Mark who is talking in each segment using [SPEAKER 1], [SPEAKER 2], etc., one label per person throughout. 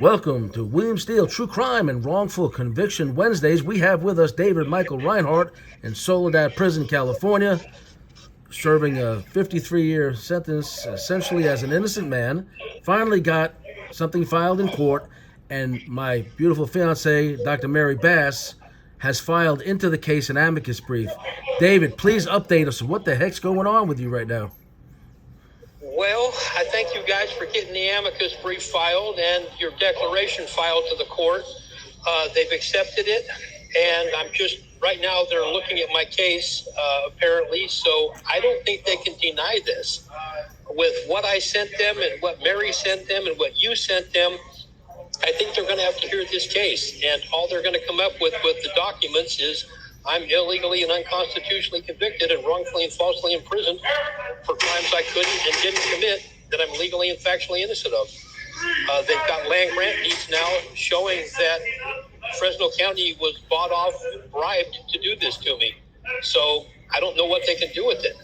[SPEAKER 1] Welcome to William Steel True Crime and Wrongful Conviction Wednesdays. We have with us David Michael Reinhardt in Soledad Prison, California, serving a 53-year sentence essentially as an innocent man. Finally got something filed in court, and my beautiful fiancée, Dr. Mary Bass, has filed into the case an amicus brief. David, please update us. What the heck's going on with you right now?
[SPEAKER 2] Well, I thank you guys for getting the amicus brief filed and your declaration filed to the court. They've accepted it, and right now they're looking at my case, apparently, so I don't think they can deny this. With what I sent them and what Mary sent them and what you sent them, I think they're going to have to hear this case, and all they're going to come up with the documents is I'm illegally and unconstitutionally convicted and wrongfully and falsely imprisoned for crimes I couldn't and didn't commit that I'm legally and factually innocent of. They've got land grant deeds now showing that Fresno County was bought off, bribed to do this to me. So I don't know what they can do with it.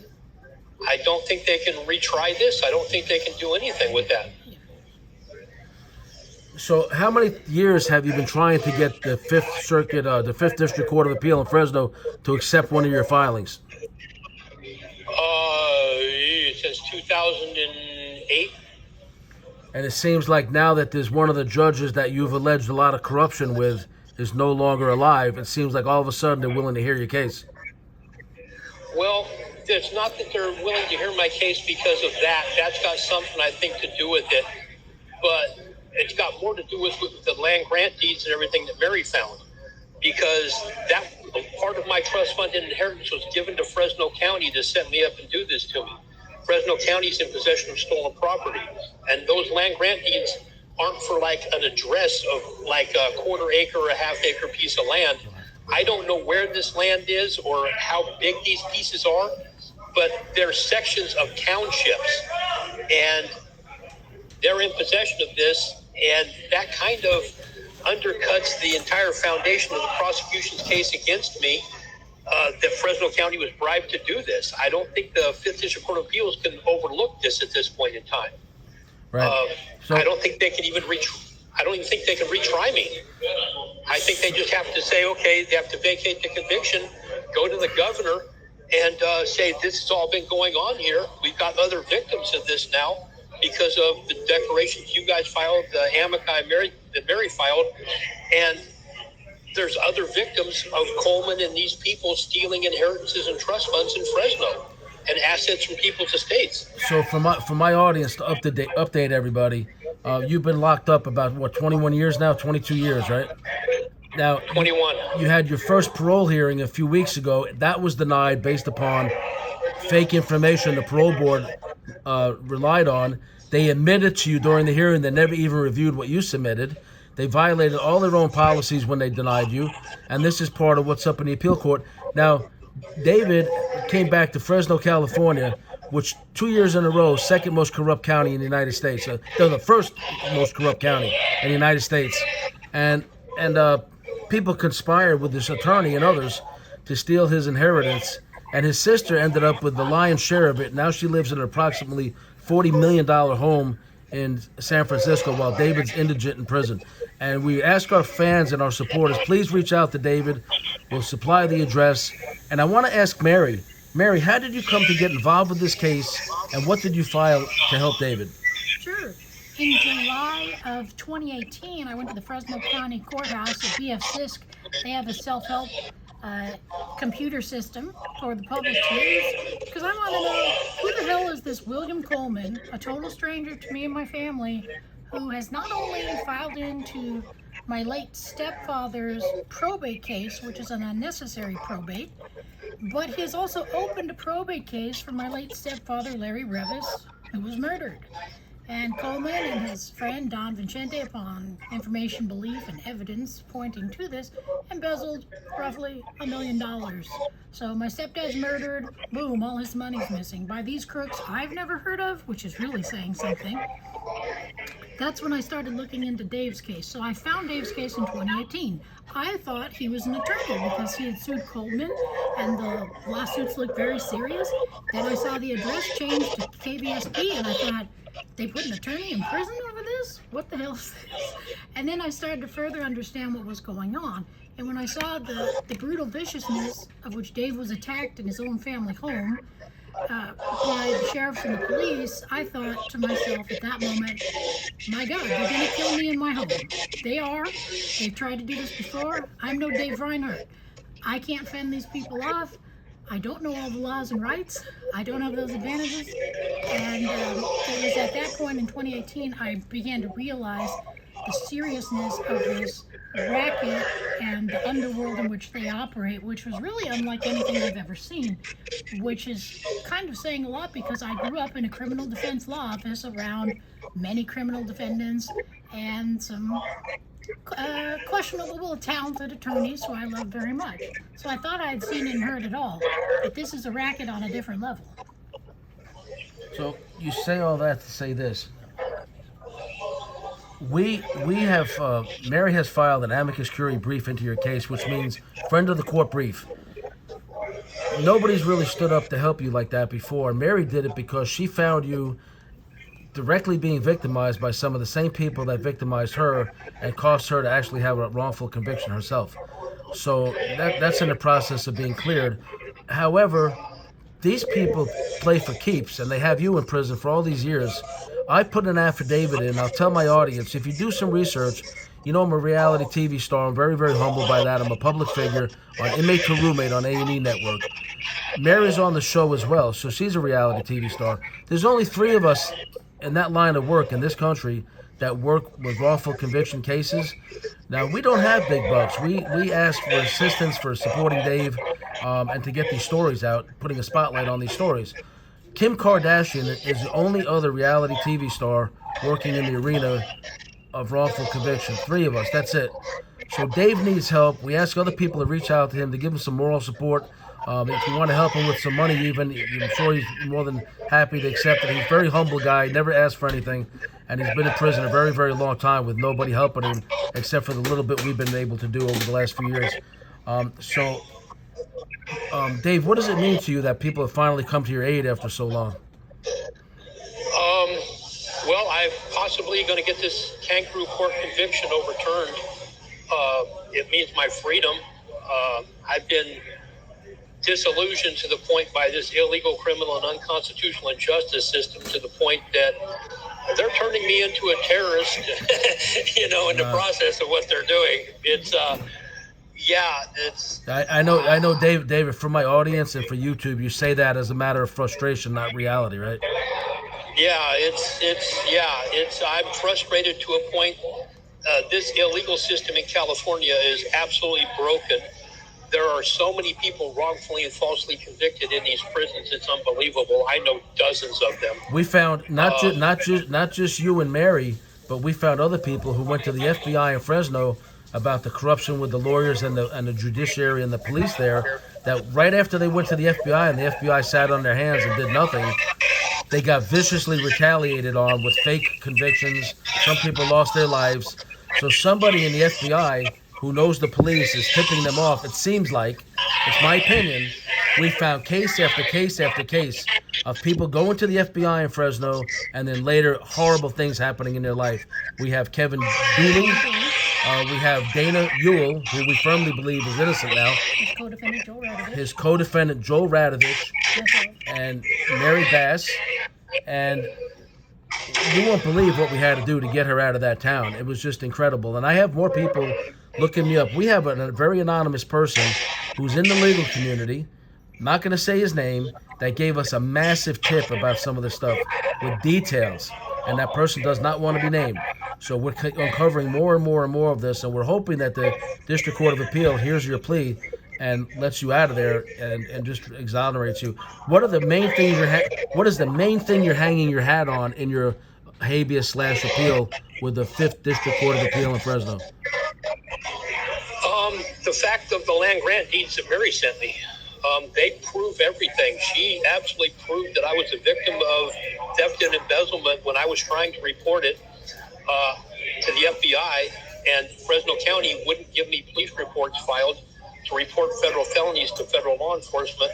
[SPEAKER 2] I don't think they can retry this. I don't think they can do anything with that.
[SPEAKER 1] So how many years have you been trying to get the Fifth Circuit, the Fifth District Court of Appeal in Fresno to accept one of your filings?
[SPEAKER 2] Since 2008.
[SPEAKER 1] And it seems like now that there's one of the judges that you've alleged a lot of corruption with is no longer alive, it seems like all of a sudden they're willing to hear your case.
[SPEAKER 2] Well, it's not that they're willing to hear my case because of that. That's got something, I think, to do with it. But it's got more to do with the land grant deeds and everything that Mary found. Because that part of my trust fund inheritance was given to Fresno County to set me up and do this to me. Fresno County's in possession of stolen property. And those land grant deeds aren't for like an address of like a quarter acre or a half acre piece of land. I don't know where this land is or how big these pieces are, but they're sections of townships. And they're in possession of this, and that kind of undercuts the entire foundation of the prosecution's case against me, that Fresno County was bribed to do this. I don't think the Fifth District Court of Appeals can overlook this at this point in time.
[SPEAKER 1] Right.
[SPEAKER 2] I don't think they can even I don't even think they can retry me. I think they just have to say, okay, they have to vacate the conviction, go to the governor, and say this has all been going on here. We've got other victims of this now because of the declarations you guys filed, the amici that Mary filed, and there's other victims of Coleman and these people stealing inheritances and trust funds in Fresno and assets from people's estates.
[SPEAKER 1] So for my audience to update everybody, you've been locked up about, 21 years now? 22 years, right? Now,
[SPEAKER 2] 21.
[SPEAKER 1] You had your first parole hearing a few weeks ago. That was denied based upon fake information the parole board relied on. They admitted to you during the hearing they never even reviewed what you submitted. They violated all their own policies when they denied you, and this is part of what's up in the appeal court. Now, David came back to Fresno, California, which 2 years in a row, second most corrupt county in the United States. They're the first most corrupt county in the United States. And people conspired with this attorney and others to steal his inheritance, and his sister ended up with the lion's share of it. Now she lives in an approximately $40 million home in San Francisco while David's indigent in prison. And we ask our fans and our supporters, please reach out to David. We'll supply the address. And I want to ask Mary, how did you come to get involved with this case, and what did you file to help David?
[SPEAKER 3] Sure. In July of 2018, I went to the Fresno County Courthouse at BF-CISC. They have a self-help computer system for the public to use, because I want to know who the hell is this William Coleman, a total stranger to me and my family, who has not only filed into my late stepfather's probate case, which is an unnecessary probate, but he has also opened a probate case for my late stepfather, Larry Revis, who was murdered. And Coleman and his friend Don Vincente, upon information, belief, and evidence pointing to this, embezzled roughly $1 million. So my stepdad's murdered, boom, all his money's missing by these crooks I've never heard of, which is really saying something. That's when I started looking into Dave's case. So I found Dave's case in 2018. I thought he was an attorney because he had sued Coleman and the lawsuits looked very serious. Then I saw the address changed to KBSP and I thought, they put an attorney in prison over this? what the hell is this? And then I started to further understand what was going on. And when I saw the brutal viciousness of which Dave was attacked in his own family home by the sheriffs and the police, I thought to myself at that moment, my God, they're going to kill me in my home. They are. They've tried to do this before. I'm no Dave Reinhardt. I can't fend these people off. I don't know all the laws and rights. I don't have those advantages. And it was at that point in 2018 I began to realize the seriousness of this racket and the underworld in which they operate, which was really unlike anything I've ever seen, which is kind of saying a lot because I grew up in a criminal defense law office around many criminal defendants and some questionable, talented attorneys who I love very much. So I thought I had seen and heard it all, but this is a racket on a different level.
[SPEAKER 1] So you say all that to say this. We have, Mary has filed an amicus curiae brief into your case, which means friend of the court brief. Nobody's really stood up to help you like that before. Mary did it because she found you directly being victimized by some of the same people that victimized her and caused her to actually have a wrongful conviction herself. So that's in the process of being cleared. However, these people play for keeps, and they have you in prison for all these years. I put an affidavit in. I'll tell my audience, if you do some research, you know I'm a reality TV star. I'm very, very humbled by that. I'm a public figure on Inmate to Roommate on A&E Network. Mary's on the show as well, so she's a reality TV star. There's only 3 of us in that line of work in this country that work with wrongful conviction cases. Now, we don't have big bucks. We ask for assistance for supporting Dave and to get these stories out, putting a spotlight on these stories. Kim Kardashian is the only other reality TV star working in the arena of wrongful conviction. 3 of us, that's it. So Dave needs help. We ask other people to reach out to him to give him some moral support. If you want to help him with some money even, I'm sure he's more than happy to accept it. He's a very humble guy, never asked for anything, and he's been in prison a very, very long time with nobody helping him except for the little bit we've been able to do over the last few years. Dave, what does it mean to you that people have finally come to your aid after so long?
[SPEAKER 2] Well, I'm possibly going to get this kangaroo court conviction overturned. It means my freedom. I've been disillusioned to the point by this illegal, criminal, and unconstitutional injustice system to the point that they're turning me into a terrorist, in the process of what they're doing. It's, it's...
[SPEAKER 1] I know, David, for my audience and for YouTube, you say that as a matter of frustration, not reality, right?
[SPEAKER 2] I'm frustrated to a point. This illegal system in California is absolutely broken. There are so many people wrongfully and falsely convicted in these prisons. It's unbelievable. I know dozens of them.
[SPEAKER 1] We found not just you and Mary, but we found other people who went to the FBI in Fresno about the corruption with the lawyers and the judiciary and the police there. That right after they went to the FBI and the FBI sat on their hands and did nothing, they got viciously retaliated on with fake convictions. Some people lost their lives. So somebody in the FBI who knows the police is tipping them off. It seems like, it's my opinion, we found case after case after case of people going to the FBI in Fresno and then later horrible things happening in their life. We have Kevin Dooley. We have Dana Ewell, who we firmly believe is innocent now. His co-defendant Joel Radovich. And Mary Bass. And you won't believe what we had to do to get her out of that town. It was just incredible. And I have more people looking me up. We have a very anonymous person who's in the legal community, not going to say his name, that gave us a massive tip about some of this stuff with details. And that person does not want to be named. So we're uncovering more and more and more of this, and we're hoping that the District Court of Appeal hears your plea and lets you out of there and just exonerates you. What are the main things what is the main thing you're hanging your hat on in your habeas/appeal with the 5th District Court of Appeal in Fresno?
[SPEAKER 2] The fact of the land grant deeds that Mary sent me. They prove everything. She absolutely proved that I was a victim of theft and embezzlement when I was trying to report it to the FBI, and Fresno County wouldn't give me police reports filed to report federal felonies to federal law enforcement.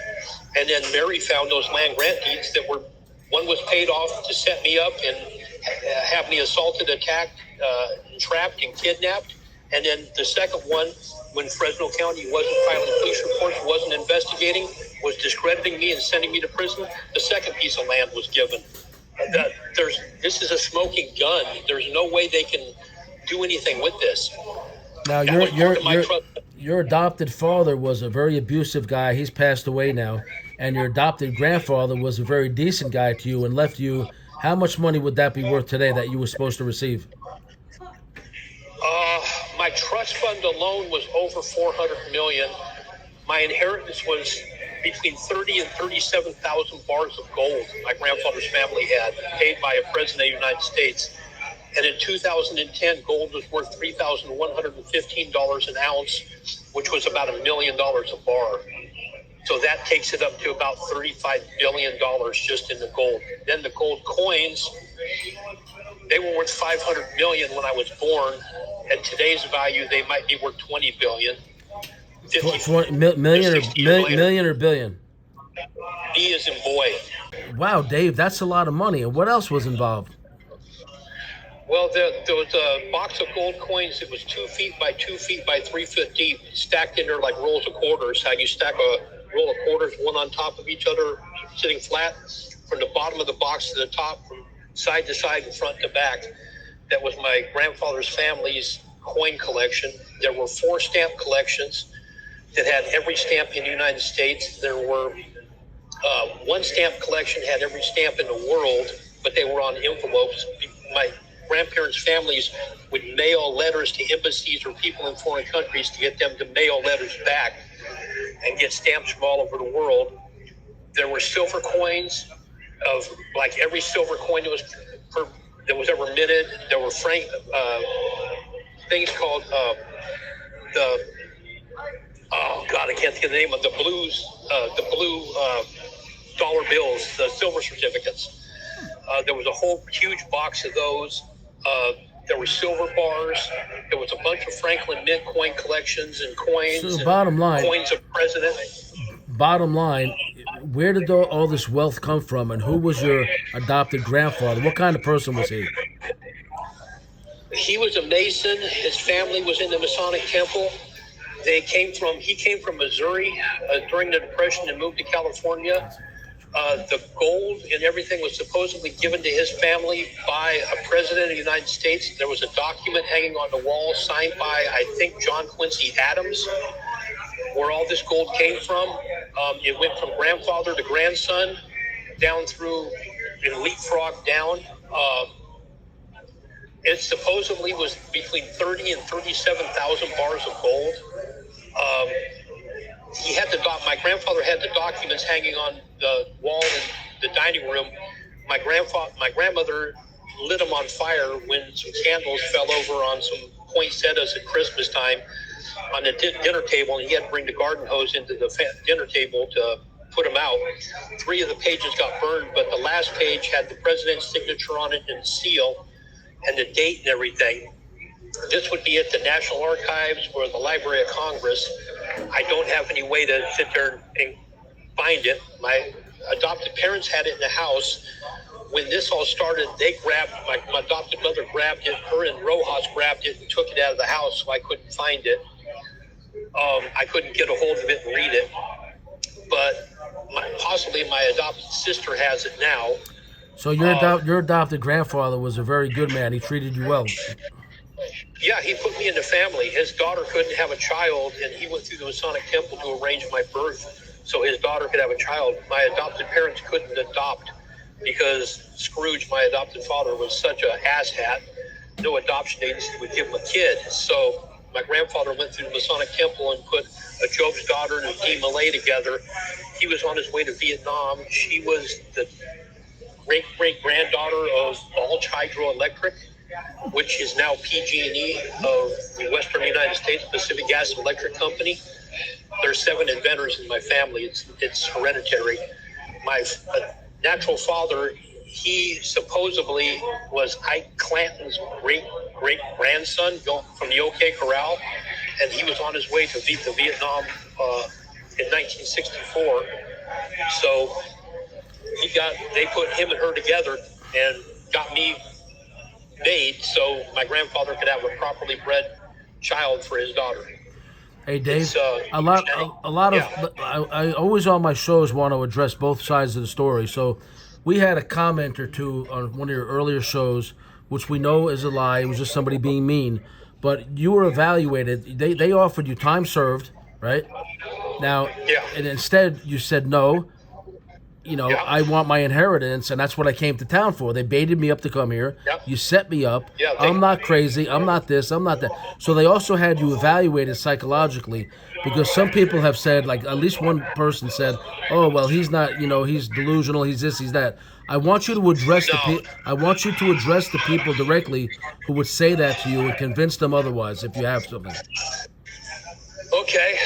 [SPEAKER 2] And then Mary found those land grant deeds that one was paid off to set me up, and have me assaulted, attacked, trapped, and kidnapped. And then the second one, when Fresno County wasn't filing police reports, wasn't investigating, was discrediting me and sending me to prison, the second piece of land was given. This is a smoking gun. There's no way they can do anything with this.
[SPEAKER 1] Now, your adopted father was a very abusive guy. He's passed away now. And your adopted grandfather was a very decent guy to you and left you. How much money would that be worth today that you were supposed to receive?
[SPEAKER 2] My trust fund alone was over $400 million. My inheritance was between 30 and 37,000 bars of gold my grandfather's family had, paid by a president of the United States. And in 2010, gold was worth $3,115 an ounce, which was about $1 million a bar. So that takes it up to about $35 billion just in the gold. Then the gold coins, they were worth $500 million when I was born. At today's value, they might be worth $20 billion.
[SPEAKER 1] Million or billion?
[SPEAKER 2] B as in boy.
[SPEAKER 1] Wow, Dave, that's a lot of money. And what else was involved?
[SPEAKER 2] Well, there was a box of gold coins that was 2 feet by 2 feet by 3 foot deep, stacked in there like rolls of quarters. How you stack a roll of quarters, one on top of each other, sitting flat, from the bottom of the box to the top, from side to side and front to back. That was my grandfather's family's coin collection. There were 4 stamp collections that had every stamp in the United States. There were one stamp collection had every stamp in the world, but they were on envelopes. My grandparents' families would mail letters to embassies or people in foreign countries to get them to mail letters back and get stamps from all over the world. There were silver coins of like every silver coin that was ever minted. There were things called I can't think of the name of the blue dollar bills, the silver certificates. There was a whole huge box of those. There were silver bars. There was a bunch of Franklin Mint coin collections and coins.
[SPEAKER 1] So bottom line,
[SPEAKER 2] coins of president.
[SPEAKER 1] Bottom line, where did all this wealth come from, and who was your adopted grandfather? What kind of person was he?
[SPEAKER 2] He was a Mason. His family was in the Masonic Temple. He came from Missouri during the Depression and moved to California. The gold and everything was supposedly given to his family by a president of the United States. There was a document hanging on the wall signed by, I think, John Quincy Adams, where all this gold came from. It went from grandfather to grandson, down through and leapfrog down. It supposedly was between 30 and 37,000 bars of gold. My grandfather had the documents hanging on the wall in the dining room. My grandmother lit them on fire when some candles fell over on some poinsettias at Christmas time on the dinner table, and he had to bring the garden hose into the dinner table to put them out. 3 of the pages got burned, but the last page had the president's signature on it and seal and the date and everything. This would be at the National Archives or the Library of Congress. I don't have any way to sit there and find it. My adopted parents had it in the house. When this all started, my adopted mother grabbed it, her and Rojas grabbed it and took it out of the house, so I couldn't find it. I couldn't get a hold of it and read it. But possibly my adopted sister has it now.
[SPEAKER 1] So your adopted grandfather was a very good man. He treated you well.
[SPEAKER 2] Yeah, he put me in the family. His daughter couldn't have a child, and he went through the Masonic Temple to arrange my birth so his daughter could have a child. My adopted parents couldn't adopt because Scrooge, my adopted father, was such an asshat. No adoption agency would give him a kid. So my grandfather went through the Masonic Temple and put a Job's daughter and a Dee Malay together. He was on his way to Vietnam. She was the great-great-granddaughter of Balch Hydroelectric, which is now PG&E of the Western United States, Pacific Gas and Electric Company. There's 7 inventors in my family. It's hereditary. My natural father, he supposedly was Ike Clanton's great-great-grandson from the OK Corral, and he was on his way to Vietnam in 1964. So they put him and her together and got me made so my grandfather could have a properly bred child for his daughter.
[SPEAKER 1] Hey Dave,
[SPEAKER 2] It's,
[SPEAKER 1] a lot of
[SPEAKER 2] yeah.
[SPEAKER 1] I always on my shows want to address both sides of the story. So we had a comment or two on one of your earlier shows, which we know is a lie. It was just somebody being mean. But you were evaluated. They offered you time served, right? Now,
[SPEAKER 2] Yeah.
[SPEAKER 1] and instead you said no.
[SPEAKER 2] Yeah.
[SPEAKER 1] I want my inheritance, and that's what I came to town for. They baited me up to come here.
[SPEAKER 2] Yep.
[SPEAKER 1] You set me up.
[SPEAKER 2] Yeah,
[SPEAKER 1] I'm not crazy. I'm not this. I'm not that. So they also had you evaluated psychologically, because some people have said, like at least one person said, "Oh, well, he's not. He's delusional. He's this. He's that." I want you to address
[SPEAKER 2] No.
[SPEAKER 1] I want you to address the people directly who would say that to you and convince them otherwise, if you have something.
[SPEAKER 2] Okay.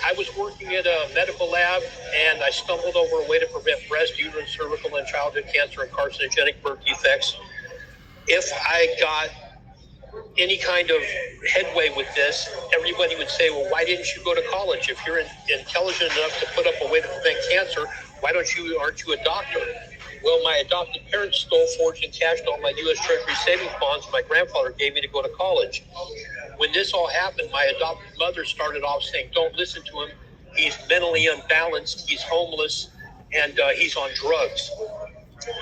[SPEAKER 2] I was working at a medical lab, and I stumbled over a way to prevent breast, uterine, cervical, and childhood cancer and carcinogenic birth defects. If I got any kind of headway with this, everybody would say, well, why didn't you go to college? If you're intelligent enough to put up a way to prevent cancer, aren't you a doctor? Well, my adopted parents stole, forged, and cashed all my U.S. Treasury savings bonds my grandfather gave me to go to college. When this all happened, my adopted mother started off saying, don't listen to him. He's mentally unbalanced, he's homeless, and he's on drugs.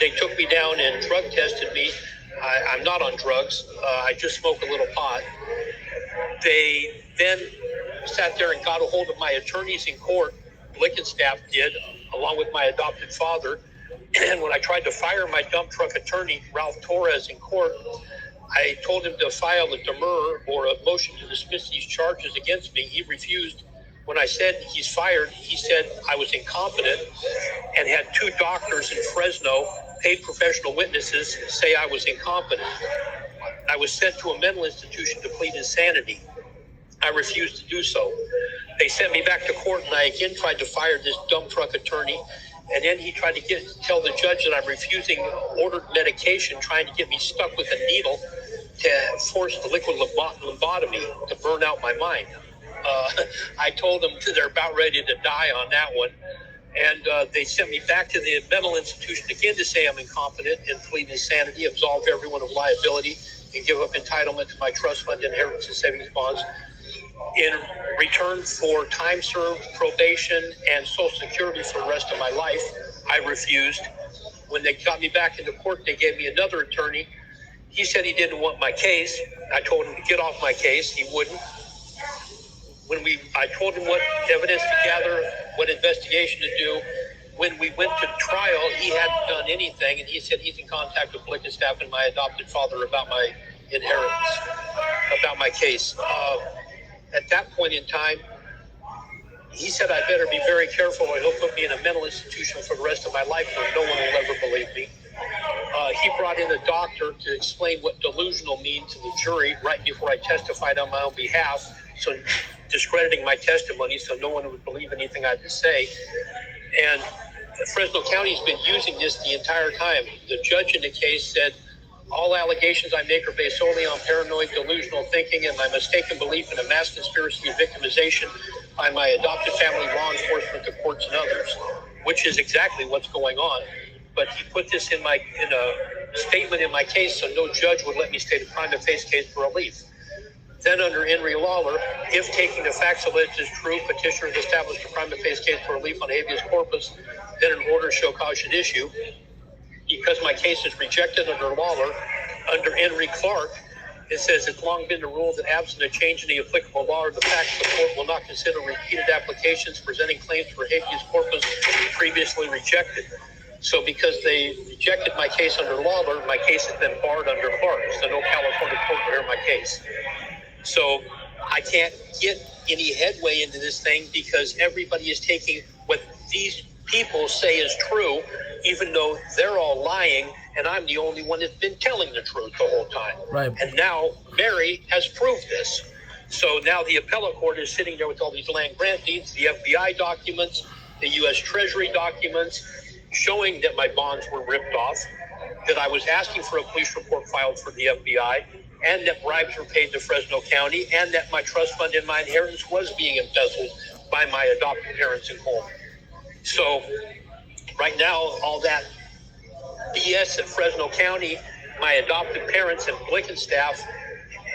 [SPEAKER 2] They took me down and drug tested me. I'm not on drugs. I just smoke a little pot. They then sat there and got a hold of my attorneys in court. Blickenstaff did, along with my adopted father. And when I tried to fire my dump truck attorney, Ralph Torres, in court, I told him to file a demur or a motion to dismiss these charges against me. He refused. When I said he's fired, he said I was incompetent, and had two doctors in Fresno, paid professional witnesses, say I was incompetent. I was sent to a mental institution to plead insanity. I refused to do so. They sent me back to court, and I again tried to fire this dump truck attorney. And then he tried to tell the judge that I'm refusing ordered medication, trying to get me stuck with a needle to force the liquid lobotomy to burn out my mind. I told them that they're about ready to die on that one. And they sent me back to the mental institution again to say I'm incompetent and plead insanity, absolve everyone of liability, and give up entitlement to my trust fund, inheritance, and savings bonds. In return for time served, probation, and Social Security for the rest of my life, I refused. When they got me back into court, they gave me another attorney. He said he didn't want my case. I told him to get off my case. He wouldn't. I told him what evidence to gather, what investigation to do. When we went to trial, he hadn't done anything, and he said he's in contact with Blickenstaff and my adopted father about my inheritance, about my case. At that point in time, he said I better be very careful or he'll put me in a mental institution for the rest of my life where no one will ever believe me. He brought in a doctor to explain what delusional means to the jury right before I testified on my own behalf, so discrediting my testimony so no one would believe anything I had to say. And Fresno County's been using this the entire time. The judge in the case said, all allegations I make are based solely on paranoid, delusional thinking and my mistaken belief in a mass conspiracy of victimization by my adopted family, law enforcement, the courts, and others, which is exactly what's going on. But he put this in a statement in my case so no judge would let me state a prima facie case for relief. Then under Henry Lawler, if taking the facts alleged as true, petitioner has established a prima facie case for relief on habeas corpus, then an order to show cause should issue. Because my case is rejected under Lawler, under Henry Clark, it says it's long been the rule that absent a change in the applicable law or the facts, the court will not consider repeated applications presenting claims for habeas corpus previously rejected. So because they rejected my case under Lawler, my case has been barred under Clark. So no California court will hear my case. So I can't get any headway into this thing because everybody is taking what these people say is true, even though they're all lying, and I'm the only one that's been telling the truth the whole time.
[SPEAKER 1] Right.
[SPEAKER 2] And now Mary has proved this. So now the appellate court is sitting there with all these land grant deeds, the FBI documents, the U.S. Treasury documents, showing that my bonds were ripped off, that I was asking for a police report filed for the FBI, and that bribes were paid to Fresno County, and that my trust fund and my inheritance was being embezzled by my adopted parents and home. So right now, all that BS at Fresno County my adoptive parents and Blickenstaff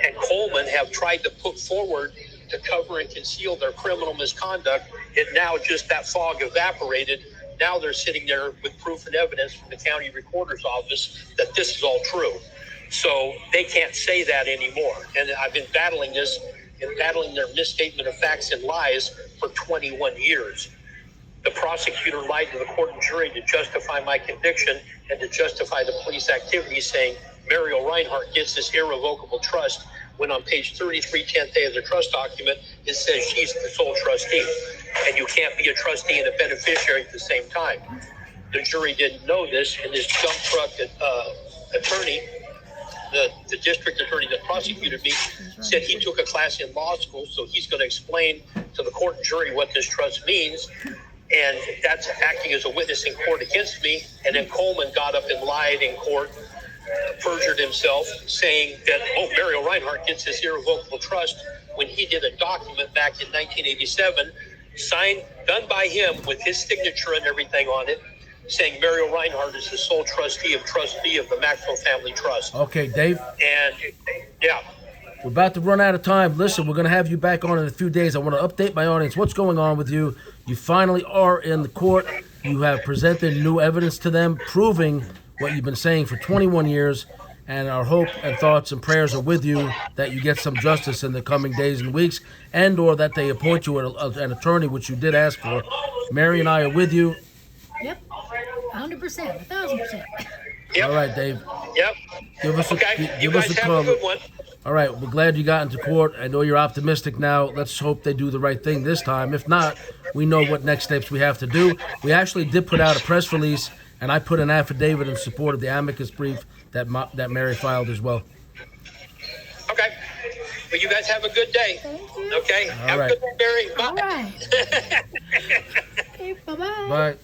[SPEAKER 2] and Coleman have tried to put forward to cover and conceal their criminal misconduct, it now just that fog evaporated. Now they're sitting there with proof and evidence from the county recorder's office that this is all true. So they can't say that anymore. And I've been battling this and battling their misstatement of facts and lies for 21 years. The prosecutor lied to the court and jury to justify my conviction and to justify the police activity, saying Mariel Reinhardt gets this irrevocable trust, when on page 33, 10th day of the trust document, it says she's the sole trustee. And you can't be a trustee and a beneficiary at the same time. The jury didn't know this, and this dump truck attorney, the district attorney that prosecuted me, said he took a class in law school, so he's going to explain to the court and jury what this trust means. And that's acting as a witness in court against me. And then Coleman got up and lied in court, perjured himself, saying that, Mariel Reinhardt gets this irrevocable trust, when he did a document back in 1987, signed, done by him with his signature and everything on it, saying Mariel Reinhardt is the sole trustee of the Maxwell Family Trust.
[SPEAKER 1] Okay, Dave.
[SPEAKER 2] And, yeah.
[SPEAKER 1] We're about to run out of time. Listen, we're going to have you back on in a few days. I want to update my audience. What's going on with you? You finally are in the court. You have presented new evidence to them, proving what you've been saying for 21 years. And our hope and thoughts and prayers are with you that you get some justice in the coming days and weeks, and or that they appoint you an attorney, which you did ask for. Mary and I are with you.
[SPEAKER 3] Yep, 100%, 1,000%.
[SPEAKER 2] Yep.
[SPEAKER 1] All right, Dave.
[SPEAKER 2] Yep.
[SPEAKER 1] Give us
[SPEAKER 2] Okay. You
[SPEAKER 1] give
[SPEAKER 2] guys
[SPEAKER 1] us a
[SPEAKER 2] have
[SPEAKER 1] call.
[SPEAKER 2] a good one.
[SPEAKER 1] All right, we're glad you got into court. I know you're optimistic now. Let's hope they do the right thing this time. If not, we know what next steps we have to do. We actually did put out a press release, and I put an affidavit in support of the amicus brief that Mary filed as well.
[SPEAKER 2] Okay. Well, you guys have a good day.
[SPEAKER 3] Thank you.
[SPEAKER 2] Okay.
[SPEAKER 1] All
[SPEAKER 2] Have
[SPEAKER 1] right.
[SPEAKER 2] a good day, Barry. Bye.
[SPEAKER 3] All right. Okay, bye-bye.
[SPEAKER 1] Bye.